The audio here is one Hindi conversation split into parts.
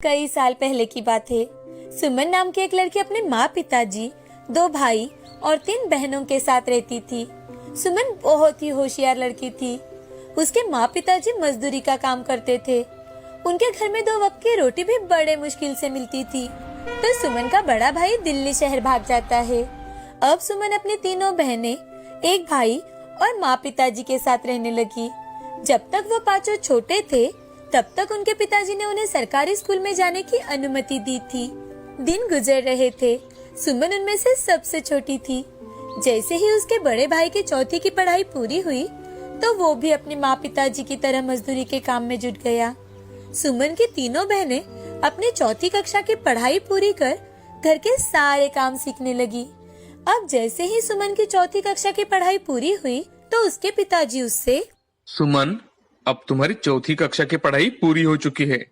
कई साल पहले की बात है। सुमन नाम की एक लड़की अपने माँ पिताजी, 2 भाई और 3 बहनों के साथ रहती थी। सुमन बहुत ही होशियार लड़की थी। उसके माँ पिताजी मजदूरी का काम करते थे। उनके घर में 2 वक्त की रोटी भी बड़े मुश्किल से मिलती थी। तो सुमन का बड़ा भाई दिल्ली शहर भाग जाता है। अब सुमन अपनी तीनों बहनें, एक भाई और माँ पिताजी के साथ रहने लगी। जब तक वो पांचों छोटे थे तब तक उनके पिताजी ने उन्हें सरकारी स्कूल में जाने की अनुमति दी थी। दिन गुजर रहे थे। सुमन उनमें से सबसे छोटी थी। जैसे ही उसके बड़े भाई की चौथी की पढ़ाई पूरी हुई तो वो भी अपने माँ पिताजी की तरह मजदूरी के काम में जुट गया। सुमन की तीनों बहनें अपनी चौथी कक्षा की पढ़ाई पूरी कर घर के सारे काम सीखने लगी। अब जैसे ही सुमन की चौथी कक्षा की पढ़ाई पूरी हुई तो उसके पिताजी उससे, सुमन, अब तुम्हारी चौथी कक्षा की पढ़ाई पूरी हो चुकी है।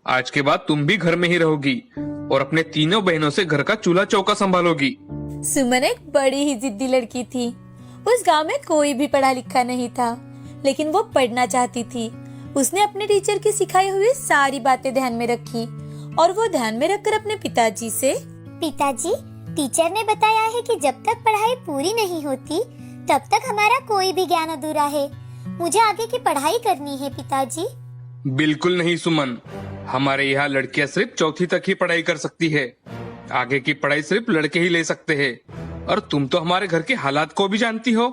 आज के बाद तुम भी घर में ही रहोगी और अपने तीनों बहनों से घर का चूल्हा चौका संभालोगी। सुमन एक बड़ी ही जिद्दी लड़की थी। उस गांव में कोई भी पढ़ा लिखा नहीं था, लेकिन वो पढ़ना चाहती थी। उसने अपने टीचर की सिखाई हुई सारी बातें ध्यान में रखी और वो ध्यान में रखकर अपने पिताजी से, पिताजी, टीचर ने बताया है कि जब तक पढ़ाई पूरी नहीं होती तब तक हमारा कोई भी ज्ञान अधूरा है। मुझे आगे की पढ़ाई करनी है पिताजी। बिल्कुल नहीं सुमन, हमारे यहाँ लड़कियाँ सिर्फ चौथी तक ही पढ़ाई कर सकती है। आगे की पढ़ाई सिर्फ लड़के ही ले सकते हैं। और तुम तो हमारे घर के हालात को भी जानती हो।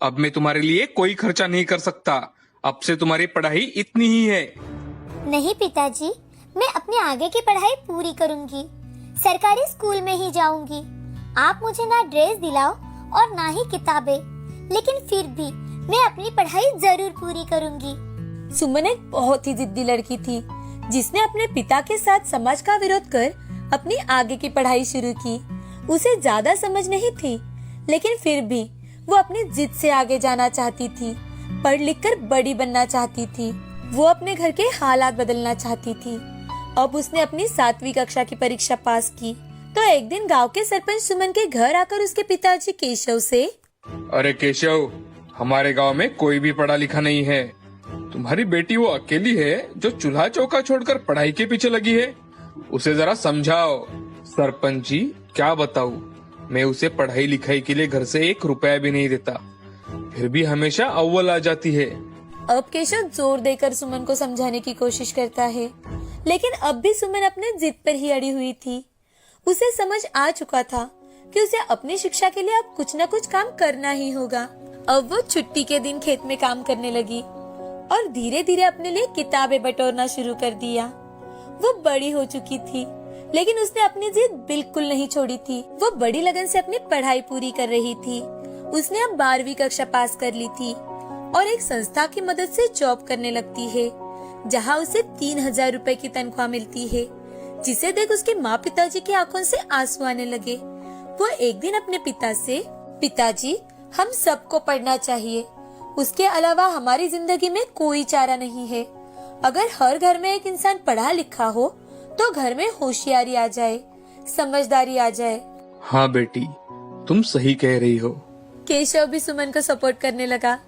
अब मैं तुम्हारे लिए कोई खर्चा नहीं कर सकता। अब से तुम्हारी पढ़ाई इतनी ही है। नहीं पिताजी, मैं अपने आगे की पढ़ाई पूरी करूंगी। सरकारी स्कूल में ही जाऊंगी। आप मुझे ना ड्रेस दिलाओ और ना ही किताबें, लेकिन फिर भी मैं अपनी पढ़ाई जरूर पूरी करूंगी। सुमन एक बहुत ही जिद्दी लड़की थी, जिसने अपने पिता के साथ समाज का विरोध कर अपनी आगे की पढ़ाई शुरू की। उसे ज्यादा समझ नहीं थी, लेकिन फिर भी वो अपनी जिद से आगे जाना चाहती थी। पढ़ लिख कर बड़ी बनना चाहती थी। वो अपने घर के हालात बदलना चाहती थी। अब उसने अपनी 7वीं कक्षा की परीक्षा पास की तो एक दिन गांव के सरपंच सुमन के घर आकर उसके पिताजी केशव से, अरे केशव, हमारे गांव में कोई भी पढ़ा लिखा नहीं है। तुम्हारी बेटी वो अकेली है जो चूल्हा चौका छोड़कर पढ़ाई के पीछे लगी है। उसे जरा समझाओ। सरपंच जी, क्या बताऊं, मैं उसे पढ़ाई लिखाई के लिए घर से 1 रुपया भी नहीं देता, फिर भी हमेशा अव्वल आ जाती है। अब केशव जोर देकर सुमन को समझाने की कोशिश करता है, लेकिन अब भी सुमन अपने जिद पर ही अड़ी हुई थी। उसे समझ आ चुका था कि उसे अपनी शिक्षा के लिए अब कुछ न कुछ काम करना ही होगा। अब वो छुट्टी के दिन खेत में काम करने लगी और धीरे धीरे अपने लिए किताबें बटोरना शुरू कर दिया। वो बड़ी हो चुकी थी, लेकिन उसने अपनी जिद बिल्कुल नहीं छोड़ी थी। वो बड़ी लगन से अपनी पढ़ाई पूरी कर रही थी। उसने अब 12वीं कक्षा पास कर ली थी और एक संस्था की मदद से जॉब करने लगती है, जहां उसे 3000 रुपए की तनख्वाह मिलती है, जिसे देख उसके माँ पिताजी की आंखों से आंसू आने लगे। वो एक दिन अपने पिता से, पिताजी, हम सबको पढ़ना चाहिए। उसके अलावा हमारी जिंदगी में कोई चारा नहीं है। अगर हर घर में एक इंसान पढ़ा लिखा हो तो घर में होशियारी आ जाए, समझदारी आ जाए। हाँ बेटी, तुम सही कह रही हो। केशव भी सुमन को सपोर्ट करने लगा,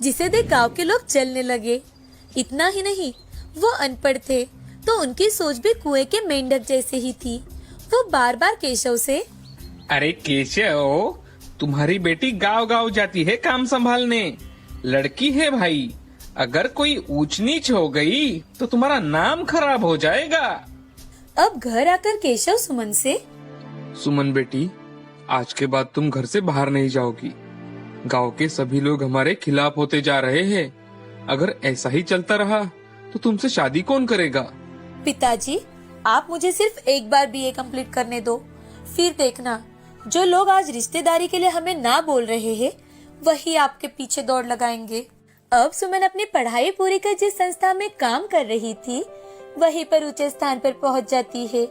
जिसे देख गांव के लोग जलने लगे। इतना ही नहीं, वो अनपढ़ थे तो उनकी सोच भी कुएं के मेंढक जैसे ही थी। वो बार बार केशव से, अरे केशव, तुम्हारी बेटी गांव गांव जाती है काम संभालने। लड़की है भाई, अगर कोई ऊंच नीच हो गई तो तुम्हारा नाम खराब हो जाएगा। अब घर आकर केशव सुमन से, सुमन बेटी, आज के बाद तुम घर से बाहर नहीं जाओगी। गांव के सभी लोग हमारे खिलाफ होते जा रहे हैं। अगर ऐसा ही चलता रहा तो तुमसे शादी कौन करेगा? पिताजी, आप मुझे सिर्फ एक बार बीए कंप्लीट करने दो, फिर देखना, जो लोग आज रिश्तेदारी के लिए हमें ना बोल रहे हैं वही आपके पीछे दौड़ लगाएंगे। अब सुमन अपनी पढ़ाई पूरी कर जिस संस्था में काम कर रही थी वहीं पर ऊंचे स्थान पर पहुंच जाती है।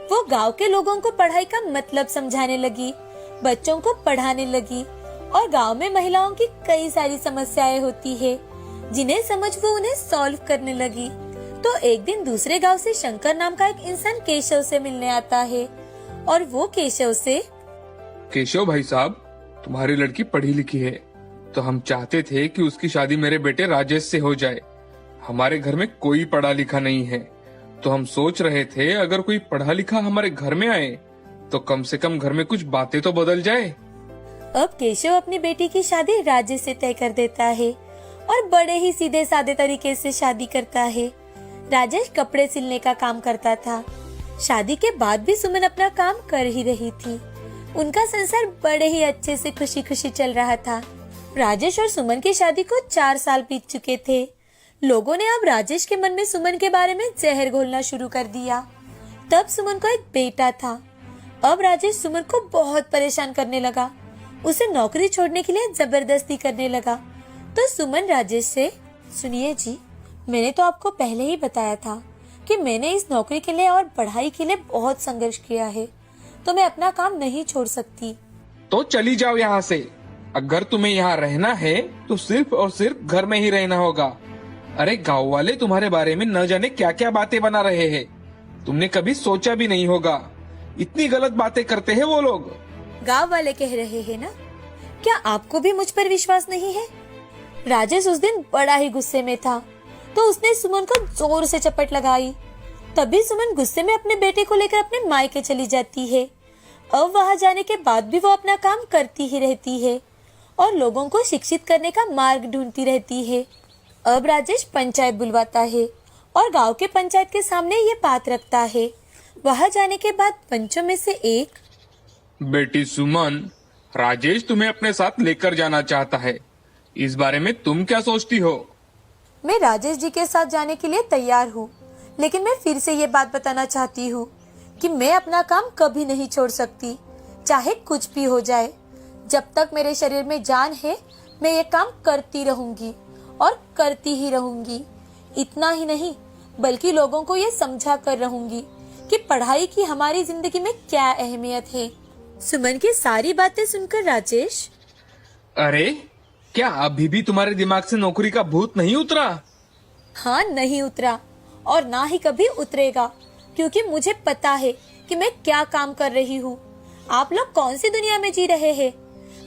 वो गांव के लोगों को पढ़ाई का मतलब समझाने लगी, बच्चों को पढ़ाने लगी और गांव में महिलाओं की कई सारी समस्याएं होती है, जिन्हें समझ वो उन्हें सॉल्व करने लगी। तो एक दिन दूसरे गांव से शंकर नाम का एक इंसान केशव से मिलने आता है और वो केशव से, केशव भाई साहब, तुम्हारी लड़की पढ़ी लिखी है तो हम चाहते थे कि उसकी शादी मेरे बेटे राजेश से हो जाए। हमारे घर में कोई पढ़ा लिखा नहीं है तो हम सोच रहे थे अगर कोई पढ़ा लिखा हमारे घर में आए तो कम से कम घर में कुछ बातें तो बदल जाए। अब केशव अपनी बेटी की शादी राजेश से तय कर देता है और बड़े ही सीधे सादे तरीके से शादी करता है। राजेश कपड़े सिलने का काम करता था। शादी के बाद भी सुमन अपना काम कर ही रही थी। उनका संसार बड़े ही अच्छे से खुशी खुशी चल रहा था। राजेश और सुमन की शादी को 4 साल बीत चुके थे। लोगों ने अब राजेश के मन में सुमन के बारे में जहर घोलना शुरू कर दिया। तब सुमन को एक बेटा था। अब राजेश सुमन को बहुत परेशान करने लगा। उसे नौकरी छोड़ने के लिए जबरदस्ती करने लगा। तो सुमन राजेश से, सुनिए जी, मैंने तो आपको पहले ही बताया था कि मैंने इस नौकरी के लिए और पढ़ाई के लिए बहुत संघर्ष किया है, तो मैं अपना काम नहीं छोड़ सकती। तो चली जाओ यहाँ से। अगर तुम्हें यहाँ रहना है तो सिर्फ और सिर्फ घर में ही रहना होगा। अरे गाँव वाले तुम्हारे बारे में न जाने क्या क्या बातें बना रहे हैं। तुमने कभी सोचा भी नहीं होगा। इतनी गलत बातें करते हैं वो लोग। गांव वाले कह रहे हैं ना? क्या आपको भी मुझ पर विश्वास नहीं है? राजेश उस दिन बड़ा ही गुस्से में था, तो उसने सुमन को जोर से चपट लगाई। तभी सुमन गुस्से में अपने बेटे को लेकर अपने मायके चली जाती है। अब वहां जाने के बाद भी वो अपना काम करती ही रहती है और लोगों को शिक्षित करने का मार्ग ढूंढती रहती है। अब राजेश पंचायत बुलवाता है और गांव के पंचायत के सामने ये बात रखता है। वहां जाने के बाद पंचों में से एक, बेटी सुमन, राजेश तुम्हें अपने साथ लेकर जाना चाहता है। इस बारे में तुम क्या सोचती हो? मैं राजेश जी के साथ जाने के लिए तैयार हूँ, लेकिन मैं फिर से ये बात बताना चाहती हूँ कि मैं अपना काम कभी नहीं छोड़ सकती, चाहे कुछ भी हो जाए। जब तक मेरे शरीर में जान है, मैं ये काम करती रहूंगी और करती ही रहूंगी। इतना ही नहीं, बल्कि लोगों को ये समझा कर रहूंगी कि पढ़ाई की हमारी जिंदगी में क्या अहमियत है। सुमन की सारी बातें सुनकर राजेश, अरे क्या अभी भी तुम्हारे दिमाग से नौकरी का भूत नहीं उतरा? हाँ, नहीं उतरा और ना ही कभी उतरेगा, क्योंकि मुझे पता है कि मैं क्या काम कर रही हूँ। आप लोग कौन सी दुनिया में जी रहे हैं?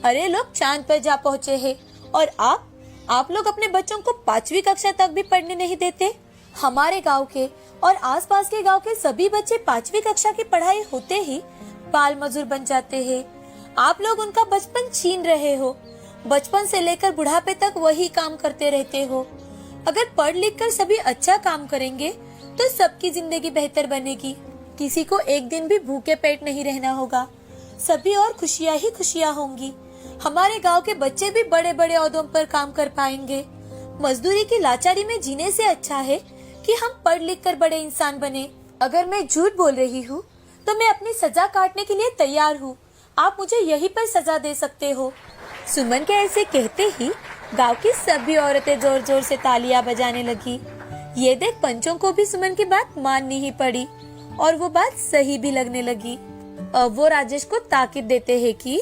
अरे लोग चांद पर जा पहुँचे हैं और आप लोग अपने बच्चों को 5वीं कक्षा तक भी पढ़ने नहीं देते। हमारे गांव के और आसपास के गांव के सभी बच्चे 5वीं कक्षा की पढ़ाई होते ही बाल मजदूर बन जाते हैं। आप लोग उनका बचपन छीन रहे हो। बचपन से लेकर बुढ़ापे तक वही काम करते रहते हो। अगर पढ़ लिख कर सभी अच्छा काम करेंगे तो सबकी जिंदगी बेहतर बनेगी। किसी को एक दिन भी भूखे पेट नहीं रहना होगा। सभी और खुशियाँ ही खुशियाँ होंगी। हमारे गांव के बच्चे भी बड़े बड़े ओहदों पर काम कर पाएंगे। मजदूरी की लाचारी में जीने से अच्छा है कि हम पढ़ लिख कर बड़े इंसान बने। अगर मैं झूठ बोल रही हूँ तो मैं अपनी सजा काटने के लिए तैयार हूँ। आप मुझे यहीं पर सजा दे सकते हो। सुमन के ऐसे कहते ही गांव की सभी औरतें जोर जोर से तालियां बजाने लगी। ये देख पंचों को भी सुमन की बात माननी ही पड़ी और वो बात सही भी लगने लगी। अब वो राजेश को ताकीद देते हैं कि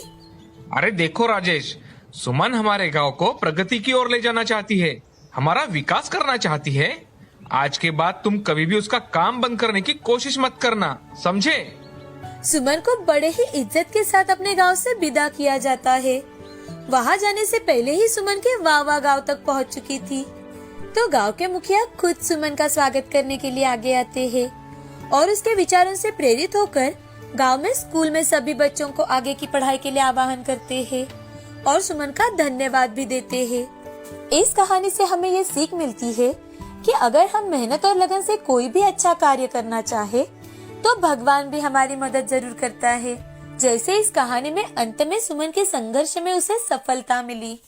अरे देखो राजेश, सुमन हमारे गांव को प्रगति की ओर ले जाना चाहती है, हमारा विकास करना चाहती है। आज के बाद तुम कभी भी उसका काम बंद करने की कोशिश मत करना, समझे? सुमन को बड़े ही इज्जत के साथ अपने गांव से विदा किया जाता है। वहां जाने से पहले ही सुमन के वावा गांव तक पहुंच चुकी थी। तो गांव के मुखिया खुद सुमन का स्वागत करने के लिए आगे आते हैं और उसके विचारों से प्रेरित होकर गांव में स्कूल में सभी बच्चों को आगे की पढ़ाई के लिए आह्वान करते हैं और सुमन का धन्यवाद भी देते हैं। इस कहानी से हमें ये सीख मिलती है कि अगर हम मेहनत और लगन से कोई भी अच्छा कार्य करना चाहे तो भगवान भी हमारी मदद जरूर करता है। जैसे इस कहानी में अंत में सुमन के संघर्ष में उसे सफलता मिली।